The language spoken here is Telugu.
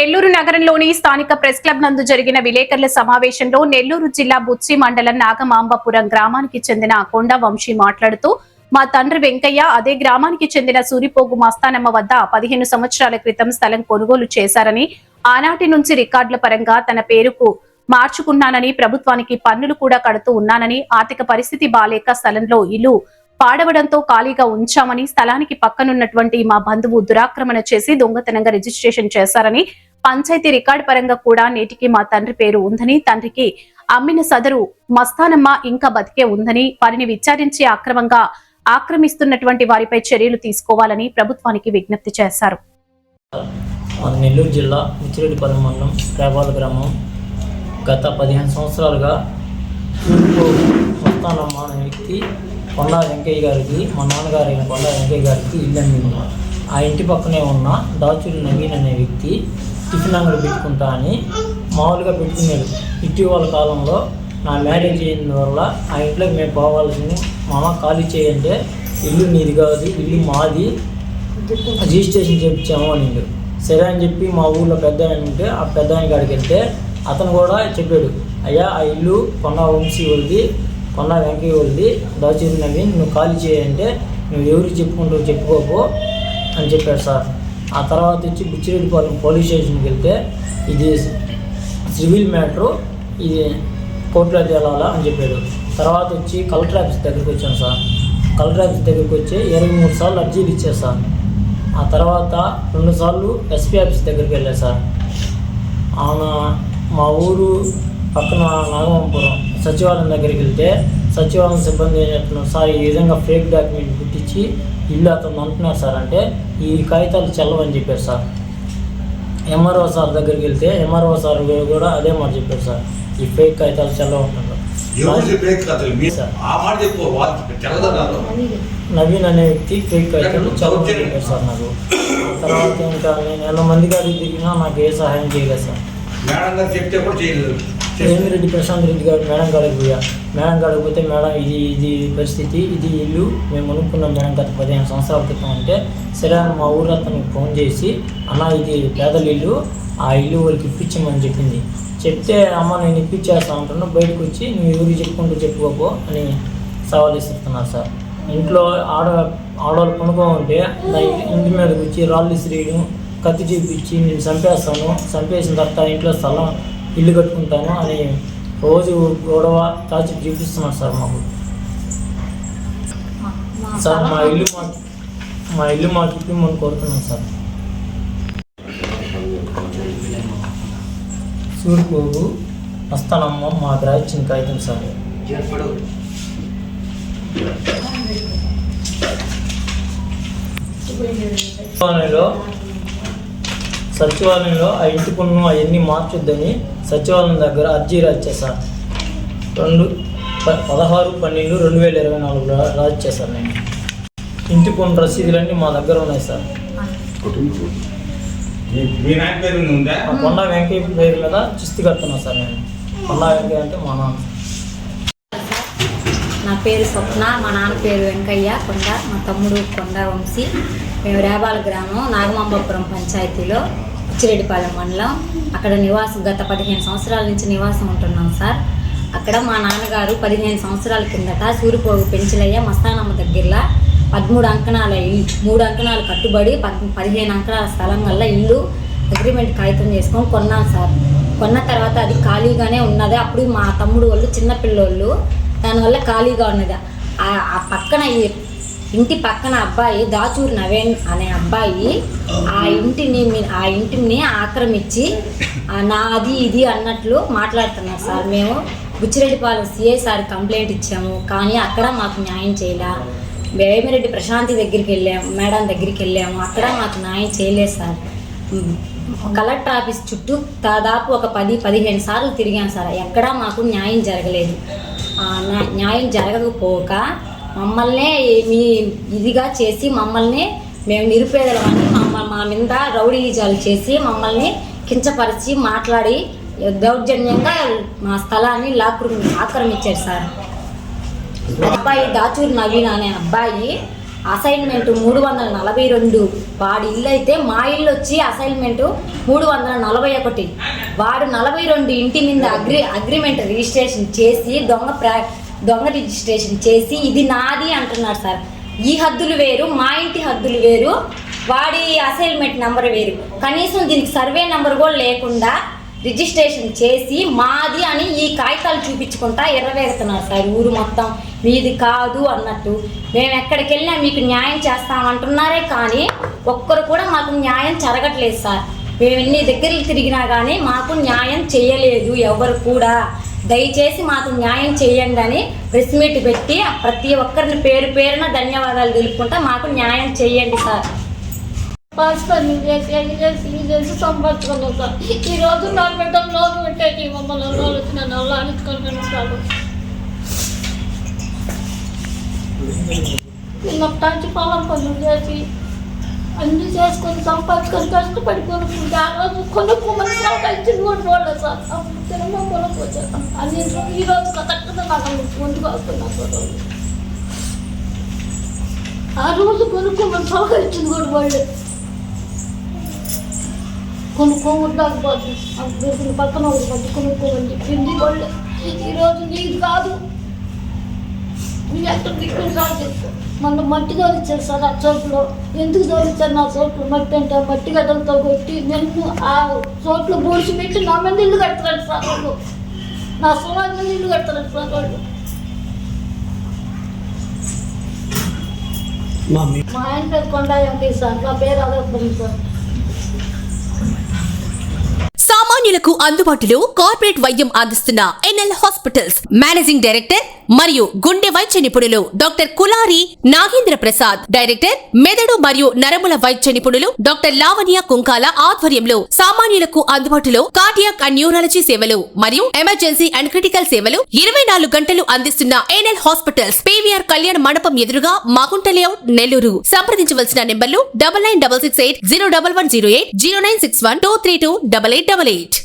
నెల్లూరు నగరంలోని స్థానిక ప్రెస్ క్లబ్ నందు జరిగిన విలేకరుల సమావేశంలో నెల్లూరు జిల్లా బుచ్చి మండలం నాగమాంబపురం గ్రామానికి చెందిన కొండ వంశీ మాట్లాడుతూ మా తండ్రి వెంకయ్య అదే గ్రామానికి చెందిన సూరిపోగు మస్తానమ్మ వద్ద 15 సంవత్సరాల క్రితం స్థలం కొనుగోలు చేశారని, ఆనాటి నుంచి రికార్డుల పరంగా తన పేరుకు మార్చుకున్నానని, ప్రభుత్వానికి పన్నులు కూడా కడుతూ ఉన్నానని, ఆర్థిక పరిస్థితి బాలేక స్థలంలో ఇల్లు పాడవడంతో ఖాళీగా ఉంచామని, స్థలానికి పక్కనున్నటువంటి మా బంధువు దురాక్రమణ చేసి దొంగతనంగా రిజిస్ట్రేషన్ చేశారని, పంచాయతీ రికార్డు పరంగా కూడా నేటికి మా తండ్రి పేరు ఉందని, తండ్రికి అమ్మిన సదరు మస్తానమ్మ ఇంకా బతికే ఉందని, వారిని విచారించి అక్రమంగా ఆక్రమిస్తున్నటువంటి వారిపై చర్యలు తీసుకోవాలని ప్రభుత్వానికి విజ్ఞప్తి చేశారు. నెల్లూరు జిల్లా మిచ్చిరెడ్డిపాలెం మండలం రేపాల గ్రామం గత 15 సంవత్సరాలుగా మస్తానమ్మ అనే వ్యక్తి కొండా వెంకయ్య గారికి, మా నాన్నగారు అయిన కొండా వెంకయ్య గారికి ఇల్లు అమ్మింది. ఆ ఇంటి పక్కనే ఉన్న దాచురి నవీన్ అనే వ్యక్తి టిఫిన్ అంగడి పెట్టుకుంటా అని మామూలుగా పెట్టుకున్నాడు. ఇటీవల కాలంలో నా మ్యారేజ్ అయిన వల్ల ఆ ఇంట్లోకి మేము పోవాల్సింది, మామ ఖాళీ చేయంటే ఇల్లు నీది కాదు, ఇల్లు మాది, రిజిస్ట్రేషన్ చేయించాము అని. సరే అని చెప్పి మా ఊళ్ళో పెద్ద ఆయన ఉంటే ఆ పెద్ద ఆయన కాడికి వెళ్తే అతను కూడా చెప్పాడు, అయ్యా ఆ ఇల్లు కొండా వంశీ వాళ్ళది, కొండా వెంకయ్య వాళ్ళది, దాచురి నవీన్, నువ్వు ఖాళీ చేయంటే నువ్వు ఎవరికి చెప్పుకుంటావు చెప్పుకోపో అని చెప్పాడు సార్. ఆ తర్వాత వచ్చి బుచ్చిరెడ్డిపాలెం పోలీస్ స్టేషన్కి వెళ్తే ఇది సివిల్ మ్యాటరు, ఇది కోర్టులో తేలాలా అని చెప్పాడు. తర్వాత వచ్చి కలెక్టర్ ఆఫీస్ దగ్గరికి వచ్చాను సార్. కలెక్టర్ ఆఫీస్ దగ్గరికి వచ్చి 23 సార్లు అర్జీలు ఇచ్చారు సార్. ఆ తర్వాత 2 సార్లు ఎస్పీ ఆఫీస్ దగ్గరికి వెళ్ళాను సార్. ఆయన మా ఊరు పక్కన నాగమాంపురం సచివాలయం దగ్గరికి వెళ్తే సచివాలయం సిబ్బంది ఏం చెప్తున్నారు సార్, ఈ విధంగా ఫేక్ డాక్యుమెంట్ పుట్టించి ఇల్లు అతను అంటున్నారు సార్ అంటే ఈ కాగితాలు చెల్లవని చెప్పారు సార్. ఎంఆర్ఓ సార్ దగ్గరికి వెళ్తే ఎంఆర్ఓ సార్ కూడా అదే మాట చెప్పారు సార్, ఈ ఫేక్ కాగితాలు చెల్లవంటున్నారు. నవీన్ అనే వ్యక్తి ఫేక్ కాగితాలు చెల్లవని చెప్పారు సార్ నాకు. తర్వాత ఇంకా నేను 100 మంది గారికి తిరిగినా నాకు ఏ సహాయం చేయలేదు సార్. మేడం గారు చెప్తే కూడా చేయలేదు. రెడ్డి ప్రశాంత్ రెడ్డి గారు మేడం గారికి పోయా. మేడం గారికి పోతే మేడం ఇది పరిస్థితి, ఇది ఇల్లు మేము అనుకున్నాం మేడం గత 15 సంవత్సరాల క్రితం అంటే, సరే మా ఊరు అతనికి ఫోన్ చేసి అన్న ఇది పేదల ఇల్లు, ఆ ఇల్లు వాళ్ళకి ఇప్పించమని చెప్పింది. చెప్తే అమ్మ నేను ఇప్పించేస్తా ఉంటున్నా, బయటకు వచ్చి నువ్వు ఎవరికి చెప్పుకుంటూ చెప్పుకోపో అని సవాల్ ఇస్తున్నారు సార్. ఇంట్లో ఆడవాళ్ళు కొనుక్కో ఉంటే ఇంటి మీదకి వచ్చి రాళ్ళు ఇసిరేయడం, కత్తి చూపించి నేను చంపేస్తాను, చంపేసిన తర్వాత ఇంట్లో స్థలం ఇల్లు కట్టుకుంటాను అని రోజు గొడవ తాచి చూపిస్తున్నారు సార్ మాకు. సార్ మా ఇల్లు మాకు ఇప్పమని కోరుతున్నాం సార్. సూరిపోగు మస్తానమ్మ మాకు రాయించిన కాగితం సార్. సచివాలయంలో ఆ ఇంటి పన్ను అవన్నీ మార్చొద్దని సచివాలయం దగ్గర అర్జీ రాయించారు సార్. 16/12/2024 రాయించారు సార్. నేను ఇంటి పన్ను రసీదులన్నీ మా దగ్గర ఉన్నాయి సార్. కొండా వెంకయ్య పేరు మీద చిస్తీ కడుతున్నా సార్. నేను కొండా వెంకయ్య అంటే మా నాన్న. నా పేరు స్వప్న, మా నాన్న పేరు వెంకయ్య కొండ, మా తమ్ముడు కొండా వంశీ. మేము రేపాల గ్రామం నాగమాంబపురం పంచాయతీలో మిచ్చిరెడ్డిపాలెం మండలం అక్కడ నివాసం గత 15 సంవత్సరాల నుంచి నివాసం ఉంటున్నాం సార్. అక్కడ మా నాన్నగారు 15 సంవత్సరాల కిందట సూరిపోగు పెంచిలయ్య మస్తానమ్మ దగ్గరలో 13 అంకణాల 3 అంకణాలు కట్టుబడి 15 అంకణాల స్థలం వల్ల ఇల్లు అగ్రిమెంట్ కాగితం చేసుకొని కొన్నాం సార్. కొన్న తర్వాత అది ఖాళీగానే ఉన్నది. అప్పుడు మా తమ్ముడు వాళ్ళు చిన్నపిల్లోళ్ళు, దానివల్ల ఖాళీగా ఉన్నది. ఆ పక్కన ఇంటి పక్కన అబ్బాయి దాచూరి నవీన్ అనే అబ్బాయి ఆ ఇంటిని ఆక్రమించి నాది ఇది అన్నట్లు మాట్లాడుతున్నారు సార్. మేము బుచ్చిరెడ్డిపాలెం సిఐ సార్ కంప్లైంట్ ఇచ్చాము, కానీ అక్కడ మాకు న్యాయం చేయలే. వేమిరెడ్డి ప్రశాంతి దగ్గరికి వెళ్ళాము, మేడం దగ్గరికి వెళ్ళాము, అక్కడ మాకు న్యాయం చేయలేదు సార్. కలెక్టర్ ఆఫీస్ చుట్టూ దాదాపు ఒక 10-15 సార్లు తిరిగాం సార్, ఎక్కడా మాకు న్యాయం జరగలేదు. న్యాయం జరగకపోక మమ్మల్ని మీ ఇదిగా చేసి మమ్మల్ని మేము నిరుపేదలమని మా మీద రౌడీజాలు చేసి మమ్మల్ని కించపరిచి మాట్లాడి దౌర్జన్యంగా మా స్థలాన్ని ఆక్రమించారు సార్. అబ్బాయి దాచూరి నవీన్ అనే అబ్బాయి అసైన్మెంట్ 342, వాడి ఇల్లు అయితే మా ఇల్లు వచ్చి అసైన్మెంట్ 341. వాడు 42 ఇంటి మీద అగ్రిమెంట్ రిజిస్ట్రేషన్ చేసి దొంగ రిజిస్ట్రేషన్ చేసి ఇది నాది అంటున్నాడు సార్. ఈ హద్దులు వేరు, మా ఇంటి హద్దులు వేరు, వాడి అసైన్మెంట్ నెంబర్ వేరు. కనీసం దీనికి సర్వే నెంబర్ కూడా లేకుండా రిజిస్ట్రేషన్ చేసి మాది అని ఈ కాగితాలు చూపించుకుంటా ఎర్రవేగుతున్నారు సార్. ఊరు మొత్తం మీది కాదు అన్నట్టు. మేము ఎక్కడికి వెళ్ళినా మీకు న్యాయం చేస్తామంటున్నారే కానీ ఒక్కరు కూడా మాకు న్యాయం జరగట్లేదు సార్. మేము ఎన్ని దగ్గరికి తిరిగినా కానీ మాకు న్యాయం చేయలేదు ఎవరు కూడా. దయచేసి మాకు న్యాయం చేయండి అని ప్రెస్ మీట్ పెట్టి ప్రతి ఒక్కరిని పేరు పేరున ధన్యవాదాలు తెలుపుకుంటా మాకు న్యాయం చేయండి సార్. పని చేసి సంపాదించుకున్నాం సార్. ఈరోజు నా బిడ్డ లోన్ పెట్టేది మమ్మల్ని లోన్ వచ్చిన వాళ్ళు అనుకుని సార్. నిన్న టంచి పొలం పనులు చేసి అన్ని చేసుకొని సంపాదించుకొని కష్టపడి కొనుక్కుంటే ఆ రోజు కొనుక్కోమని సంపాదించి కూడా చూడలేదు సార్. అప్పుడు తినమో కొనుక్కొచ్చాను అన్ని ఈరోజు కరెక్ట్గా నాకు ముందుకు వస్తున్నాను. ఆ రోజు కొనుక్కోమని సహకరించింది కూడా వాళ్ళు కొనుక్కోమని పక్కన పట్టి కొనుక్కోమని చెప్పింది వాళ్ళు. ఈరోజు నీది కాదు, మీరు ఎక్కడ దిక్కులు సాధించు. మొన్న మట్టి తోలిచ్చారు సార్. ఆ చోట్లో ఎందుకు తోలిచ్చారు? నా చోట్లు మట్టి అంటే మట్టి గడ్డలతో కొట్టి నేను ఆ చోట్లు బూడిచి పెట్టి నా మీద ఇల్లు కడతారు సార్ వాళ్ళు. నా సమాజం మీద ఇల్లు కడతారు సార్ వాళ్ళు. మా ఆయన పేరు కొండా ఎంపీ సార్. నా పేరు అదే సార్. సామాన్యులకు అందుబాటులో కార్పొరేట్ వైద్యం అందిస్తున్న ఎన్ఎల్ హాస్పిటల్స్ మేనేజింగ్ డైరెక్టర్ మరియు గుండె వైద్య నిపుణులు డాక్టర్ కులారి నాగేంద్ర ప్రసాద్, డైరెక్టర్ మెదడు మరియు నరముల వైద్య నిపుణులు డాక్టర్ లావణ్య కుంకాల ఆధ్వర్యంలో సామాన్యులకు అందుబాటులో కార్డియాక్ అండ్ న్యూరాలజీ సేవలు మరియు ఎమర్జెన్సీ అండ్ క్రిటికల్ సేవలు 24 గంటలు అందిస్తున్న ఎన్ఎల్ హాస్పిటల్స్ పీవీఆర్ కళ్యాణ మండపం ఎదురుగా మాగుంట లేఅవుట్, నెల్లూరు. సంప్రదించవలసిన నెంబర్లు 9966801108, 0961232888.